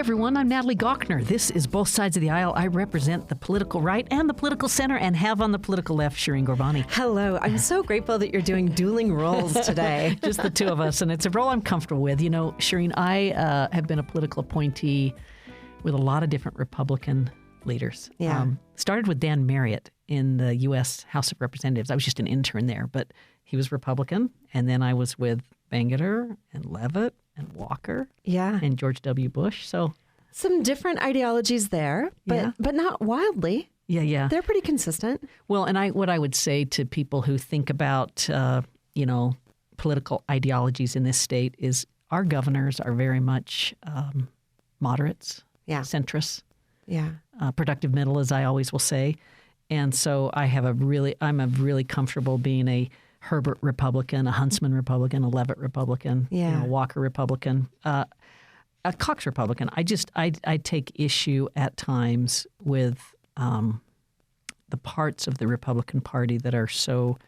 everyone. I'm Natalie Gochner. This is Both Sides of the Aisle. I represent the political right and the political center and have on the political left Shireen Gorbani. Hello. I'm so grateful that you're doing dueling roles today. Just the two of us, and it's a role I'm comfortable with. You know, Shireen, I have been a political appointee with a lot of different Republican leaders. Yeah. Started with Dan Marriott in the U.S. House of Representatives. I was just an intern there, but he was Republican. And then I was with Bangerter and Leavitt and Walker and George W. Bush. So some different ideologies there, but not wildly. Yeah. They're pretty consistent. Well, and what I would say to people who think about, political ideologies in this state is our governors are very much moderates, centrists, productive middle, as I always will say. And so I'm a really comfortable being a Herbert Republican, a Huntsman Republican, a Leavitt Republican, a Walker Republican, a Cox Republican. I take issue at times with the parts of the Republican Party that are so,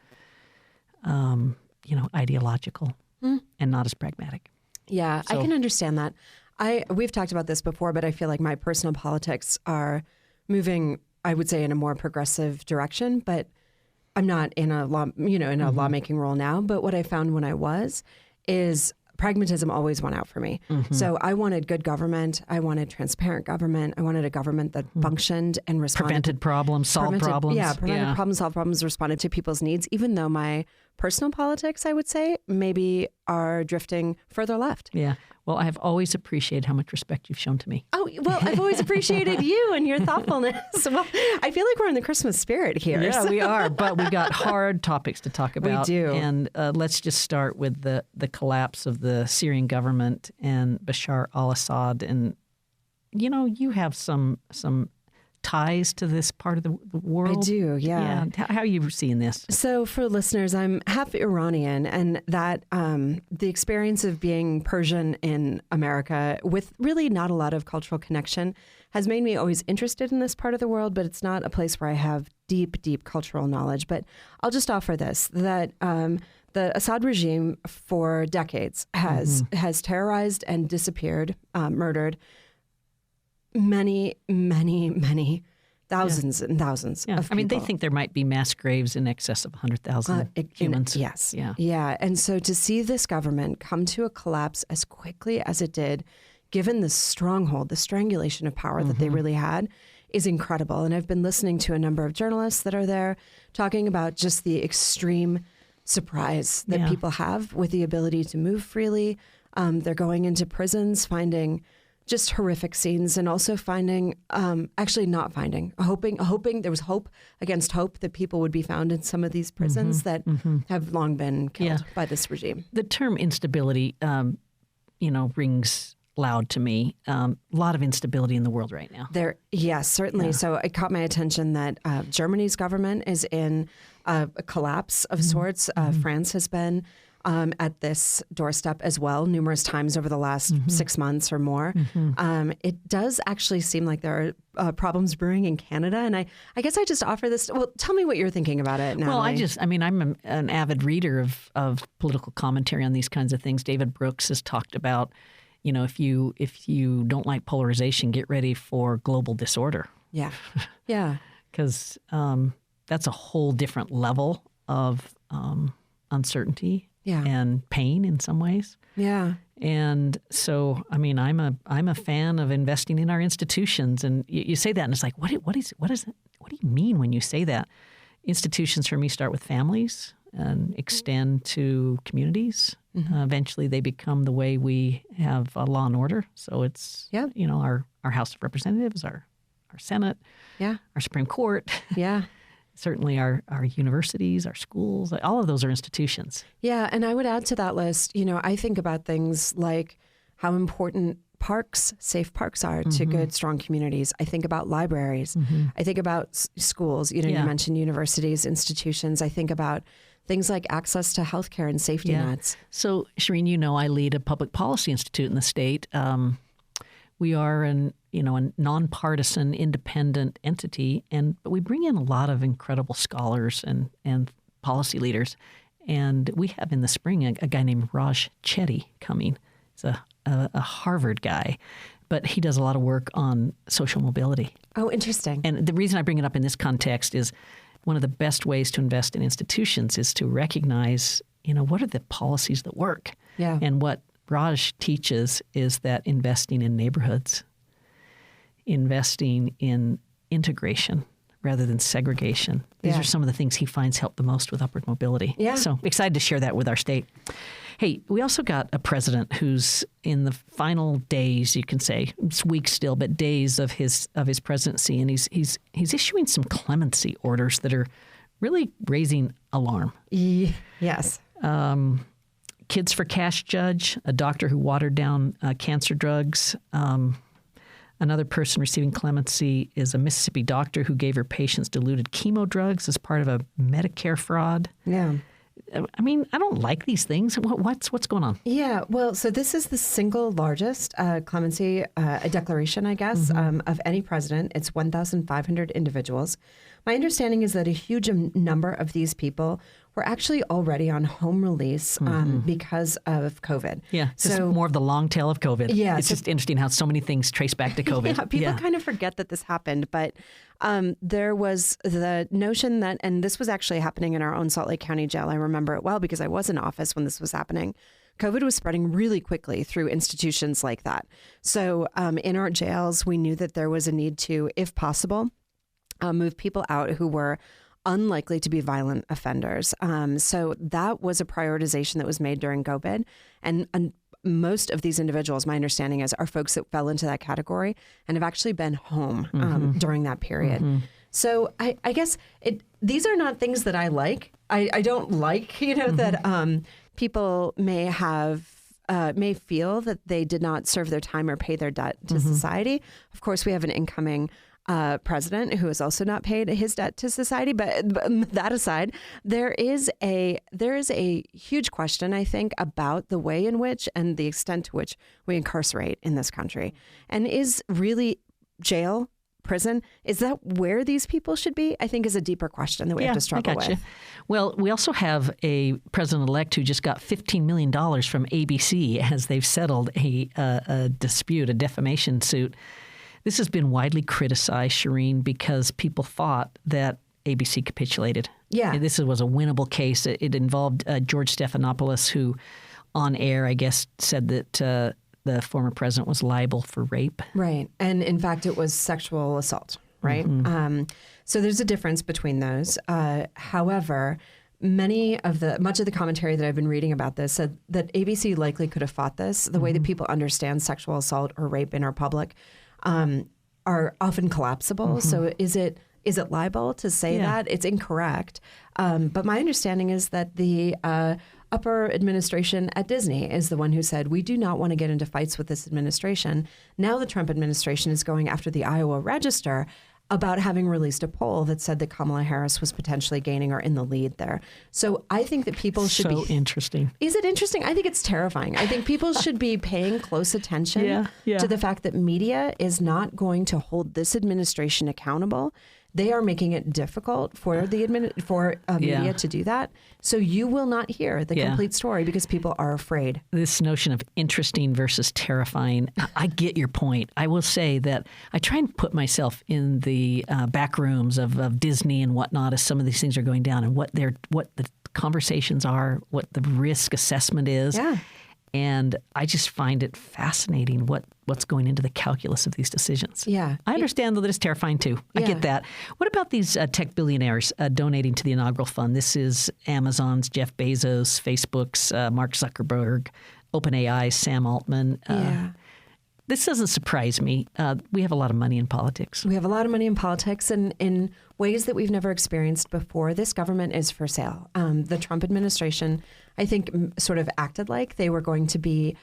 ideological and not as pragmatic. Yeah, So, I can understand that. We've talked about this before, but I feel like my personal politics are moving, I would say, in a more progressive direction, but I'm not in a lawmaking role now. But what I found when I was is pragmatism always won out for me. So I wanted good government. I wanted transparent government. I wanted a government that functioned and responded. Prevented problems, solved problems. Yeah, prevented problems, solved problems, responded to people's needs, even though my personal politics, I would say, maybe are drifting further left. Yeah. Well, I have always appreciated how much respect you've shown to me. Oh, well, I've always appreciated you and your thoughtfulness. Well, I feel like we're in the Christmas spirit here. Yeah, we are, but we got hard topics to talk about. We do. And let's just start with the collapse of the Syrian government and Bashar al-Assad. And, you have some ties to this part of the world. I do, yeah. How are you seeing this? So for listeners, I'm half Iranian, and that the experience of being Persian in America with really not a lot of cultural connection has made me always interested in this part of the world, but it's not a place where I have deep, deep cultural knowledge. But I'll just offer this, that the Assad regime for decades has terrorized and disappeared, murdered many, many, many thousands and thousands of people. I mean, they think there might be mass graves in excess of 100,000 humans. Yes. Yeah. And so to see this government come to a collapse as quickly as it did, given the stronghold, the strangulation of power that they really had, is incredible. And I've been listening to a number of journalists that are there talking about just the extreme surprise that people have with the ability to move freely. They're going into prisons, finding just horrific scenes, and also hoping there was hope against hope that people would be found in some of these prisons that have long been killed by this regime. The term instability, rings loud to me. A lot of instability in the world right now. Yes, certainly. Yeah. So it caught my attention that Germany's government is in a collapse of sorts. France has been at this doorstep as well numerous times over the last 6 months or more. It does actually seem like there are problems brewing in Canada. And I guess I just offer this. Well, tell me what you're thinking about it, Natalie. Well, I'm an avid reader of political commentary on these kinds of things. David Brooks has talked about, if you don't like polarization, get ready for global disorder. Yeah. Because that's a whole different level of uncertainty. And pain in some ways. Yeah. And so, I'm a fan of investing in our institutions. And you say that, and it's like, what is it? What do you mean when you say that? Institutions for me start with families and extend to communities. Eventually, they become the way we have law and order. So it's our House of Representatives, our Senate, our Supreme Court. Yeah. Certainly our universities, our schools, all of those are institutions. Yeah, and I would add to that list, I think about things like how important safe parks are to good, strong communities. I think about libraries. I think about schools. You mentioned universities, institutions. I think about things like access to healthcare and safety nets. So, Shireen, I lead a public policy institute in the state. We are a nonpartisan, independent entity, but we bring in a lot of incredible scholars and policy leaders. And we have in the spring a guy named Raj Chetty coming. He's a Harvard guy, but he does a lot of work on social mobility. Oh, interesting. And the reason I bring it up in this context is one of the best ways to invest in institutions is to recognize, what are the policies that work? Yeah. And what Raj teaches is that investing in neighborhoods, investing in integration rather than segregation. These are some of the things he finds help the most with upward mobility. Yeah. So excited to share that with our state. Hey, we also got a president who's in the final days, you can say, it's weeks still, but days of his presidency, and he's issuing some clemency orders that are really raising alarm. Yes. Kids for Cash judge, a doctor who watered down cancer drugs. Another person receiving clemency is a Mississippi doctor who gave her patients diluted chemo drugs as part of a Medicare fraud. Yeah. I mean, I don't like these things. What's going on? Yeah, well, so this is the single largest clemency declaration, I guess, of any president. It's 1,500 individuals. My understanding is that a huge number of these people were actually already on home release because of COVID. Yeah, so more of the long tail of COVID. Yeah, it's just interesting how so many things trace back to COVID. Yeah, people kind of forget that this happened, but there was the notion that, and this was actually happening in our own Salt Lake County jail. I remember it well because I was in office when this was happening. COVID was spreading really quickly through institutions like that. So in our jails, we knew that there was a need to, if possible, move people out who were unlikely to be violent offenders. So that was a prioritization that was made during COVID. And most of these individuals, my understanding is, are folks that fell into that category and have actually been home during that period. So I guess these are not things that I like. I don't like, that people may feel that they did not serve their time or pay their debt to society. Of course, we have an incoming president who has also not paid his debt to society. But that aside, there is a huge question, I think, about the way in which and the extent to which we incarcerate in this country. And is really jail, prison, is that where these people should be? I think is a deeper question that we have to struggle with. Well, we also have a president-elect who just got $15 million from ABC as they've settled a dispute, a defamation suit. This has been widely criticized, Shireen, because people thought that ABC capitulated. Yeah. This was a winnable case. It involved George Stephanopoulos, who on air, I guess, said that the former president was liable for rape. Right. And in fact, it was sexual assault, right? So there's a difference between those. However, much of the commentary that I've been reading about this said that ABC likely could have fought this. The way that people understand sexual assault or rape in our public are often collapsible. So is it libel to say that? It's incorrect. But my understanding is that the upper administration at Disney is the one who said, we do not want to get into fights with this administration. Now the Trump administration is going after the Iowa Register about having released a poll that said that Kamala Harris was potentially gaining or in the lead there. So I think that people should be... So interesting. Is it interesting? I think it's terrifying. I think people should be paying close attention to the fact that media is not going to hold this administration accountable. They are making it difficult for the media to do that. So you will not hear the complete story because people are afraid. This notion of interesting versus terrifying, I get your point. I will say that I try and put myself in the back rooms of Disney and whatnot as some of these things are going down and what the conversations are, what the risk assessment is. Yeah. And I just find it fascinating what's going into the calculus of these decisions. Yeah. I understand, though, that it's terrifying, too. I get that. What about these tech billionaires donating to the inaugural fund? This is Amazon's Jeff Bezos, Facebook's Mark Zuckerberg, OpenAI's Sam Altman. This doesn't surprise me. We have a lot of money in politics. We have a lot of money in politics and in ways that we've never experienced before. This government is for sale. The Trump administration, I think, sort of acted like they were going to be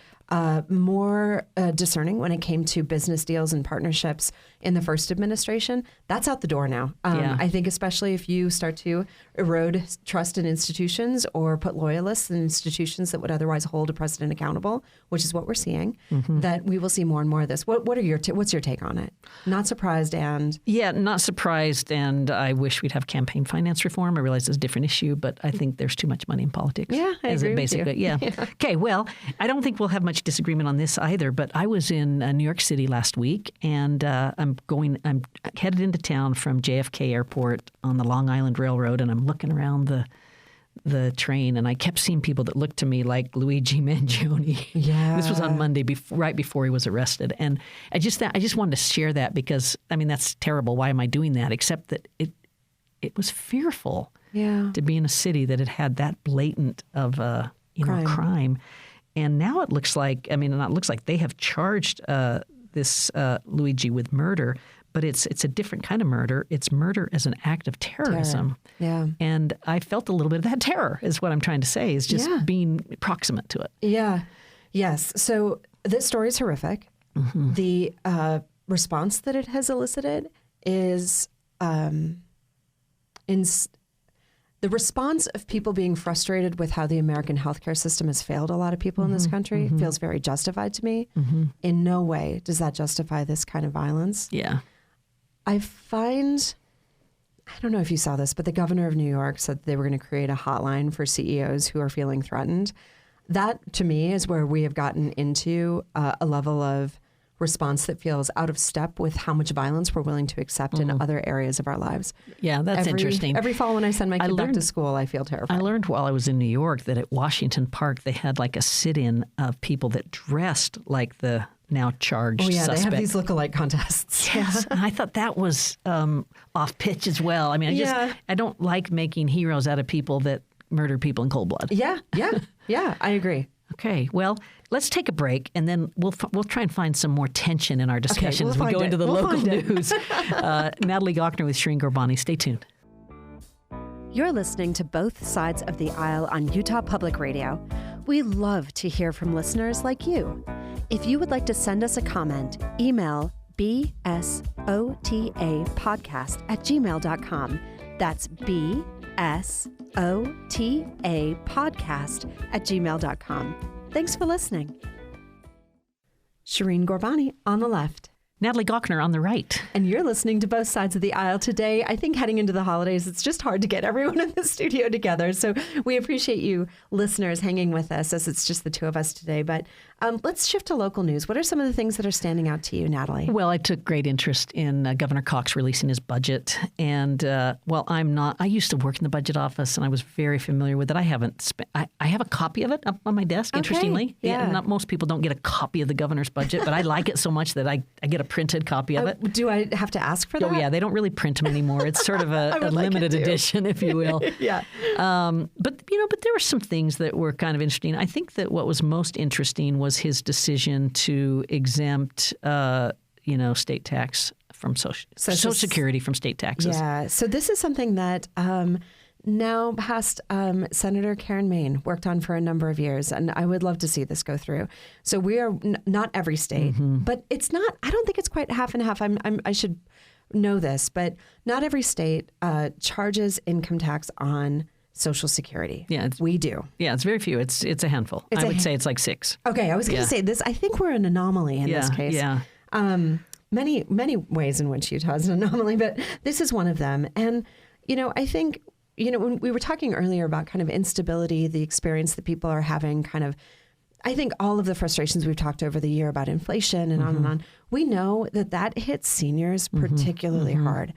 more discerning when it came to business deals and partnerships in the first administration. That's out the door now. I think especially if you start to erode trust in institutions or put loyalists in institutions that would otherwise hold a president accountable, which is what we're seeing, that we will see more and more of this. What's your take on it? Not surprised and... Yeah, not surprised. And I wish we'd have campaign finance reform. I realize it's a different issue, but I think there's too much money in politics. Yeah, I agree with you. Yeah. Okay, well, I don't think we'll have much much disagreement on this either, but I was in New York City last week, and I'm headed into town from JFK Airport on the Long Island Railroad, and I'm looking around the train, and I kept seeing people that looked to me like Luigi Mangione. Yeah. This was on Monday, right before he was arrested. And I just wanted to share that because, I mean, that's terrible. Why am I doing that? Except that it was fearful to be in a city that had that blatant of crime. And now it looks like, they have charged this Luigi with murder, but it's a different kind of murder. It's murder as an act of terrorism. Yeah. And I felt a little bit of that terror is what I'm trying to say, is just being proximate to it. Yeah. Yes. So this story is horrific. Mm-hmm. The response that it has elicited is the response of people being frustrated with how the American healthcare system has failed a lot of people in this country feels very justified to me. Mm-hmm. In no way does that justify this kind of violence. Yeah. I don't know if you saw this, but the governor of New York said they were going to create a hotline for CEOs who are feeling threatened. That, to me, is where we have gotten into a level of response that feels out of step with how much violence we're willing to accept in other areas of our lives. Yeah, that's interesting. Every fall when I send my kid back to school, I feel terrified. I learned while I was in New York that at Washington Park, they had like a sit-in of people that dressed like the now charged suspect. They have these look-alike contests. Yes, and I thought that was off pitch as well. I mean, I don't like making heroes out of people that murder people in cold blood. Yeah, I agree. Okay, well, let's take a break, and then we'll try and find some more tension in our discussion as we go into the local news. Natalie Gochner with Shireen Gorbani. Stay tuned. You're listening to Both Sides of the Aisle on Utah Public Radio. We love to hear from listeners like you. If you would like to send us a comment, email bsotapodcast@gmail.com. That's bsotapodcast@gmail.com. Thanks for listening. Shireen Gorbani on the left. Natalie Gochner on the right. And you're listening to Both Sides of the Aisle today. I think heading into the holidays, it's just hard to get everyone in the studio together. So we appreciate you listeners hanging with us as it's just the two of us today. But let's shift to local news. What are some of the things that are standing out to you, Natalie? Well, I took great interest in Governor Cox releasing his budget. And I used to work in the budget office and I was very familiar with it. I have a copy of it up on my desk, interestingly. Yeah. Not most people don't get a copy of the governor's budget, but I like it so much that I get a printed copy of it. Do I have to ask for that? Oh, yeah. They don't really print them anymore. It's sort of a limited edition, if you will. Yeah. But there were some things that were kind of interesting. I think that what was most interesting was his decision to exempt, state tax from Social Security from state taxes. Yeah. So this is something that now past Senator Karen Maine worked on for a number of years, and I would love to see this go through. So we are not every state, but it's not. I don't think it's quite half and half. I should know this, but not every state charges income tax on Social Security. Yeah, we do. Yeah, it's very few. It's a handful. I would say it's like 6. Okay, I was going to say this. I think we're an anomaly in this case. Yeah. Many ways in which Utah is an anomaly, but this is one of them. And I think. When we were talking earlier about kind of instability, the experience that people are having, I think all of the frustrations we've talked over the year about inflation and on and on, we know that hits seniors particularly hard.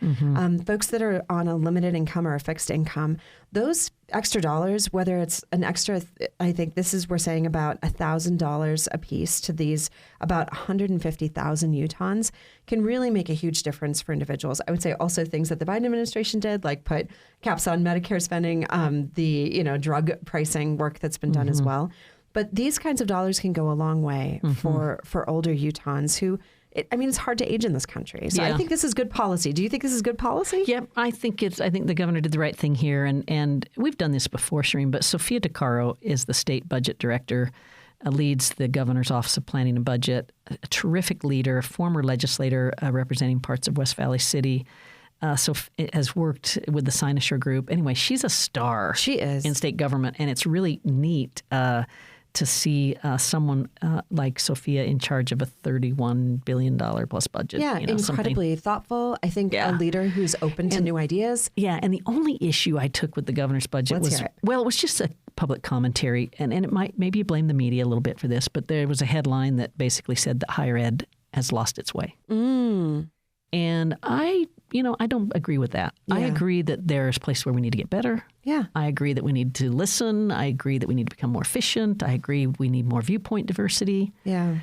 Folks that are on a limited income or a fixed income, those extra dollars, whether it's an extra, I think we're saying about $1,000 a piece to these about 150,000 Utahns can really make a huge difference for individuals. I would say also things that the Biden administration did, like put caps on Medicare spending, the drug pricing work that's been done as well. But these kinds of dollars can go a long way for older Utahns who, it's hard to age in this country. So I think this is good policy. Do you think this is good policy? Yep, I think the governor did the right thing here, and we've done this before, Shireen. But Sophia DeCaro is the state budget director, leads the governor's office of planning and budget. A terrific leader, former legislator representing parts of West Valley City. So it has worked with the Sinosure Group. Anyway, she's a star. She is in state government, and it's really neat to see someone like Sophia in charge of a $31 billion plus budget. Yeah, incredibly thoughtful. I think a leader who's open to new ideas. Yeah, and the only issue I took with the governor's budget it was just a public commentary, and it might, maybe you blame the media a little bit for this, but there was a headline that basically said that higher ed has lost its way. And I don't agree with that. Yeah. I agree that there's places where we need to get better. Yeah. I agree that we need to listen. I agree that we need to become more efficient. I agree we need more viewpoint diversity. Yeah.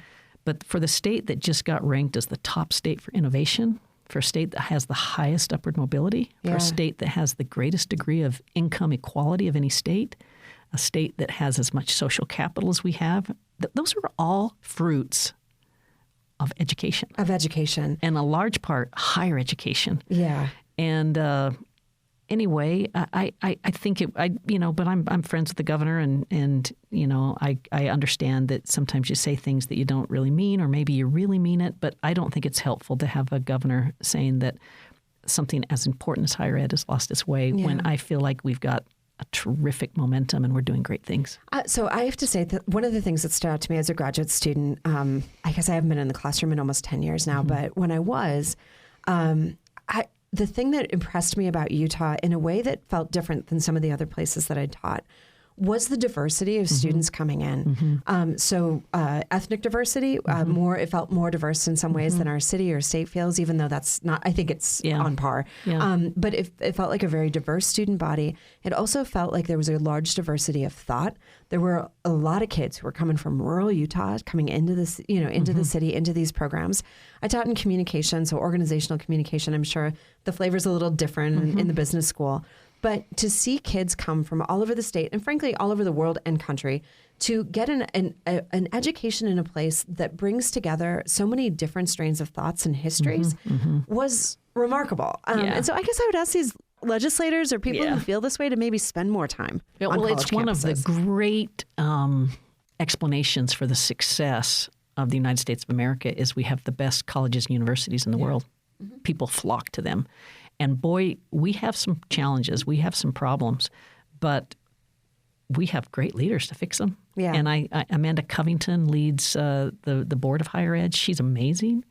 But for the state that just got ranked as the top state for innovation, for a state that has the highest upward mobility, for a state that has the greatest degree of income equality of any state, a state that has as much social capital as we have, those are all fruits of education. And a large part, higher education. Yeah. And anyway, I think but I'm friends with the governor and I understand that sometimes you say things that you don't really mean, or maybe you really mean it, but I don't think it's helpful to have a governor saying that something as important as higher ed has lost its way when I feel like we've got a terrific momentum and we're doing great things. So I have to say that one of the things that stood out to me as a graduate student, I guess I haven't been in the classroom in almost 10 years now, but when I was, the thing that impressed me about Utah in a way that felt different than some of the other places that I'd taught was the diversity of students coming in. So ethnic diversity, it felt more diverse in some ways than our city or state feels, even though that's not, I think it's on par. Yeah. But it felt like a very diverse student body. It also felt like there was a large diversity of thought. There were a lot of kids who were coming from rural Utah, coming into this, into the city, into these programs. I taught in communication, so organizational communication. I'm sure the flavor's a little different in the business school. But to see kids come from all over the state and frankly all over the world and country to get an education in a place that brings together so many different strains of thoughts and histories was remarkable. And so I guess I would ask these legislators or people who feel this way to maybe spend more time on college it's one campuses. Of the great explanations for the success of the United States of America is we have the best colleges and universities in the world. People flock to them. And boy, we have some challenges. We have some problems, but we have great leaders to fix them. Yeah. And Amanda Covington leads the board of higher ed. She's amazing.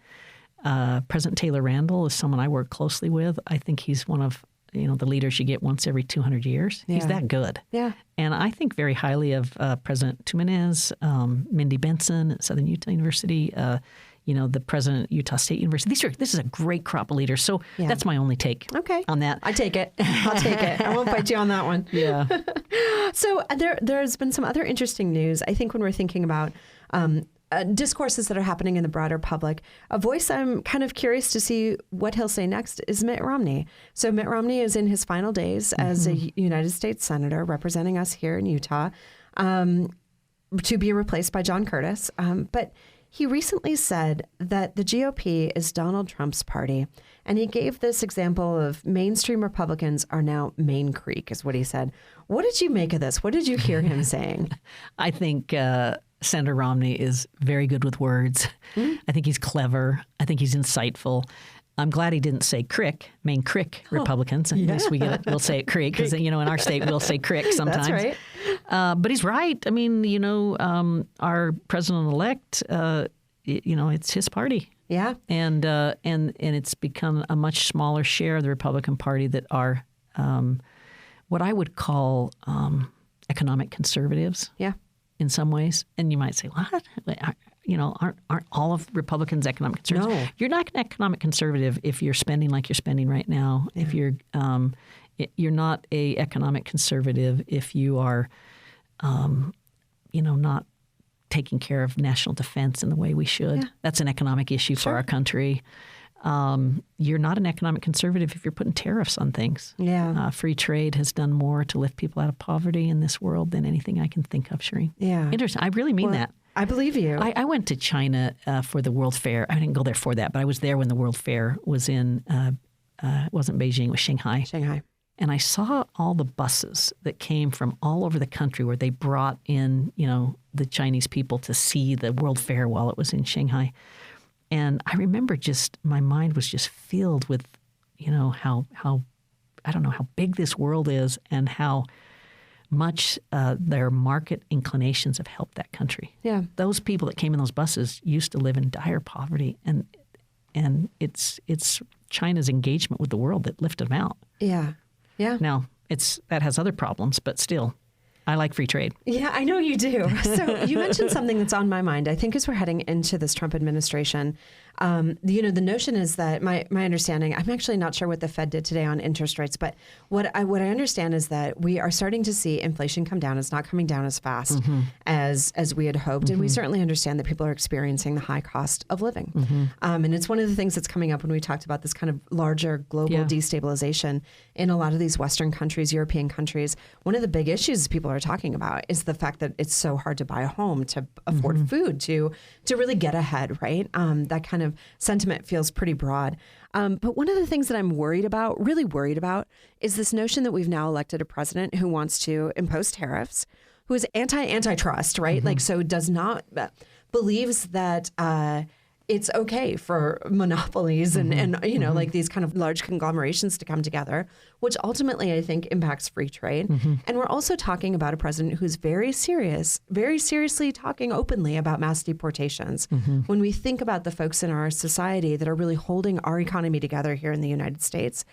President Taylor Randall is someone I work closely with. I think he's one of the leaders you get once every 200 years. Yeah. He's that good. Yeah. And I think very highly of President Tuminez, Mindy Benson at Southern Utah University. The president of Utah State University. This is a great crop of leaders. So that's my only take on that. I take it. I'll take it. I won't fight you on that one. Yeah. So there's been some other interesting news. I think when we're thinking about discourses that are happening in the broader public, a voice I'm kind of curious to see what he'll say next is Mitt Romney. So Mitt Romney is in his final days as a United States Senator representing us here in Utah to be replaced by John Curtis. But he recently said that the GOP is Donald Trump's party, and he gave this example of mainstream Republicans are now Main Creek, is what he said. What did you make of this? What did you hear him saying? I think Senator Romney is very good with words. I think he's clever. I think he's insightful. I'm glad he didn't say crick, Main Crick Republicans. At least we'll say it crick because, in our state we'll say crick sometimes. That's right. But he's right. I mean, our president-elect, it's his party. Yeah. And it's become a much smaller share of the Republican Party that are what I would call economic conservatives. Yeah. In some ways. And you might say, what? Aren't all of Republicans economic conservatives? No. You're not an economic conservative if you're spending like you're spending right now. Yeah. If you're not a economic conservative if you are, not taking care of national defense in the way we should. Yeah. That's an economic issue for our country. You're not an economic conservative if you're putting tariffs on things. Yeah. Free trade has done more to lift people out of poverty in this world than anything I can think of, Shireen. Yeah. Interesting. I really mean that. I believe you. I went to China for the World Fair. I didn't go there for that, but I was there when the World Fair was in, it wasn't Beijing, it was Shanghai. Shanghai. And I saw all the buses that came from all over the country where they brought in, the Chinese people to see the World Fair while it was in Shanghai. And I remember my mind was just filled with, how I don't know how big this world is and how much their market inclinations have helped that country. Yeah. Those people that came in those buses used to live in dire poverty, and it's China's engagement with the world that lifted them out. Yeah. Yeah. Now, that has other problems, but still, I like free trade. Yeah, I know you do. So you mentioned something that's on my mind. I think as we're heading into this Trump administration, the notion is that my understanding, I'm actually not sure what the Fed did today on interest rates, but what I understand is that we are starting to see inflation come down. It's not coming down as fast as we had hoped. And we certainly understand that people are experiencing the high cost of living. And it's one of the things that's coming up when we talked about this kind of larger global destabilization in a lot of these Western countries, European countries. One of the big issues people are talking about is the fact that it's so hard to buy a home, to afford food, to really get ahead, right? That kind of sentiment feels pretty broad. But one of the things that I'm really worried about, is this notion that we've now elected a president who wants to impose tariffs, who is antitrust, right? Like, so does not, believes that it's okay for monopolies and like these kind of large conglomerations to come together, which ultimately I think impacts free trade. And we're also talking about a president who's very seriously talking openly about mass deportations. When we think about the folks in our society that are really holding our economy together here in the United States,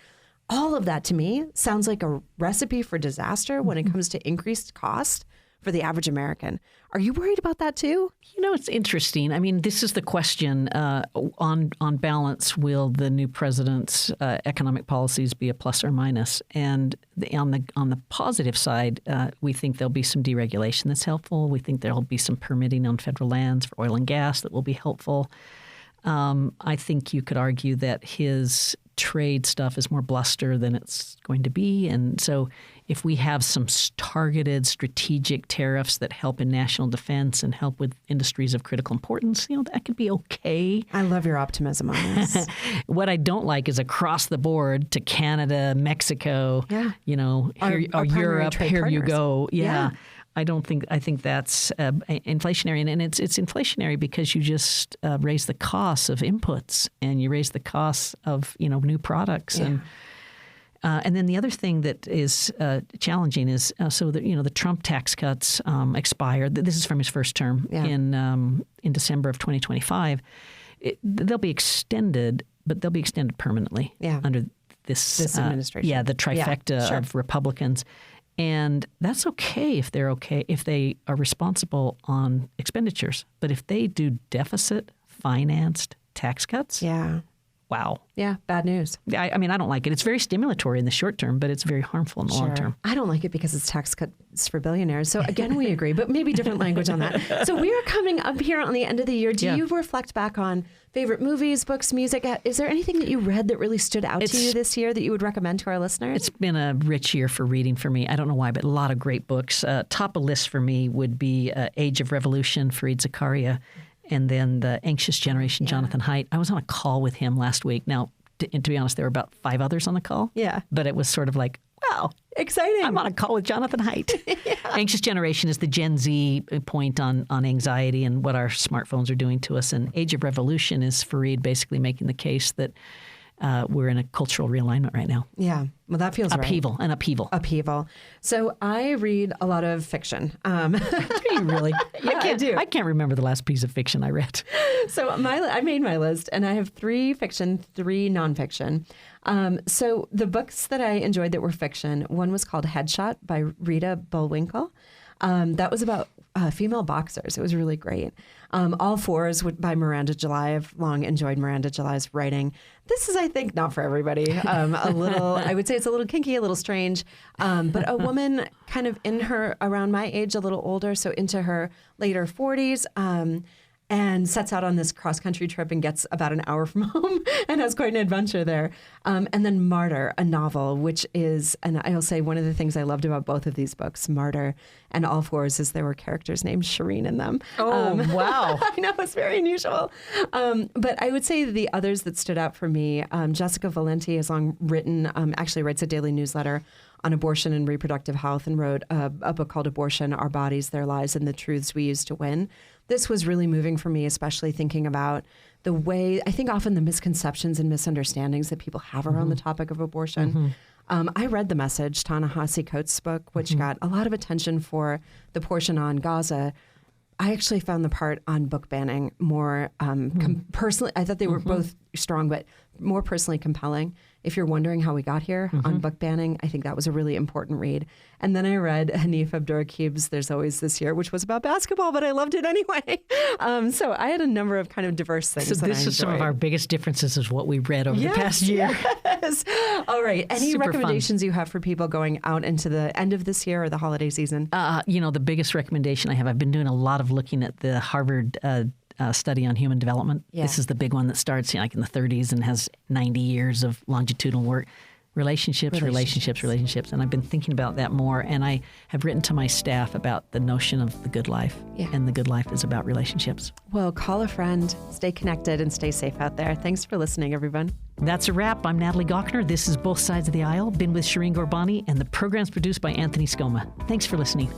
all of that to me sounds like a recipe for disaster when it comes to increased cost for the average American. Are you worried about that too? It's interesting. I mean, this is the question. On balance, will the new president's economic policies be a plus or minus? And on the positive side, we think there'll be some deregulation that's helpful. We think there'll be some permitting on federal lands for oil and gas that will be helpful. I think you could argue that his trade stuff is more bluster than it's going to be. And so if we have some targeted strategic tariffs that help in national defense and help with industries of critical importance, that could be okay. I love your optimism on this. What I don't like is across the board to Canada, Mexico, our Europe, here partners. You go. Yeah. I think that's inflationary, and it's inflationary because you just raise the costs of inputs and you raise the costs of new products, and then the other thing that is challenging is the Trump tax cuts expired. This is from his first term in December of 2025. They'll be extended, but they'll be extended permanently under this administration. The trifecta of Republicans. And that's okay if they are responsible on expenditures. But if they do deficit financed tax cuts, wow. Yeah, bad news. I mean, I don't like it. It's very stimulatory in the short term, but it's very harmful in the long term. I don't like it because it's tax cuts for billionaires. So again, we agree, but maybe different language on that. So we are coming up here on the end of the year. Do you reflect back on favorite movies, books, music? Is there anything that you read that really stood out to you this year that you would recommend to our listeners? It's been a rich year for reading for me. I don't know why, but a lot of great books. Top of list for me would be Age of Revolution, Fareed Zakaria. And then The Anxious Generation, Jonathan Haidt. I was on a call with him last week. Now, to be honest, there were about 5 others on the call. Yeah. But it was sort of like, wow. Exciting. I'm on a call with Jonathan Haidt. Anxious Generation is the Gen Z point on anxiety and what our smartphones are doing to us. And Age of Revolution is Fareed basically making the case that we're in a cultural realignment right now. Yeah. Well, that feels upheaval. right. An upheaval. So I read a lot of fiction. Do you really? Yeah, I do. I can't remember the last piece of fiction I read. So I made my list, and I have 3 fiction, 3 nonfiction. So the books that I enjoyed that were fiction, one was called Headshot by Rita Bullwinkle. That was about female boxers. It was really great. All Fours by Miranda July. I've long enjoyed Miranda July's writing. This is, I think, not for everybody. I would say it's a little kinky, a little strange. But a woman kind of around my age, a little older, so into her later 40s, and sets out on this cross-country trip and gets about an hour from home and has quite an adventure there. And then Martyr, a novel, which is, and I'll say one of the things I loved about both of these books, Martyr and All Fours, is there were characters named Shireen in them. Oh, wow. I know, it's very unusual. But I would say the others that stood out for me, Jessica Valenti has long written, actually writes a daily newsletter on abortion and reproductive health, and wrote a book called Abortion, Our Bodies, Their Lives, and the Truths We Use to Win. This was really moving for me, especially thinking about the way, I think often the misconceptions and misunderstandings that people have around the topic of abortion. I read The Message, Ta-Nehisi Coates' book, which got a lot of attention for the portion on Gaza. I actually found the part on book banning more personally. I thought they were both strong, but more personally compelling. If you're wondering how we got here on book banning, I think that was a really important read. And then I read Hanif Abdurraqib's There's Always This Year, which was about basketball, but I loved it anyway. So I had a number of kind of diverse things. So this is some of our biggest differences is what we read over the past year. Yes. All right. Any Super recommendations fun. you have for people going out into the end of this year or the holiday season? The biggest recommendation I have, I've been doing a lot of looking at the Harvard study on human development. Yeah. This is the big one that starts like in the 30s and has 90 years of longitudinal work. Relationships. And I've been thinking about that more. And I have written to my staff about the notion of the good life. Yeah. And the good life is about relationships. Well, call a friend, stay connected, and stay safe out there. Thanks for listening, everyone. That's a wrap. I'm Natalie Gochner. This is Both Sides of the Aisle. Been with Shireen Gorbani, and the program's produced by Anthony Skoma. Thanks for listening.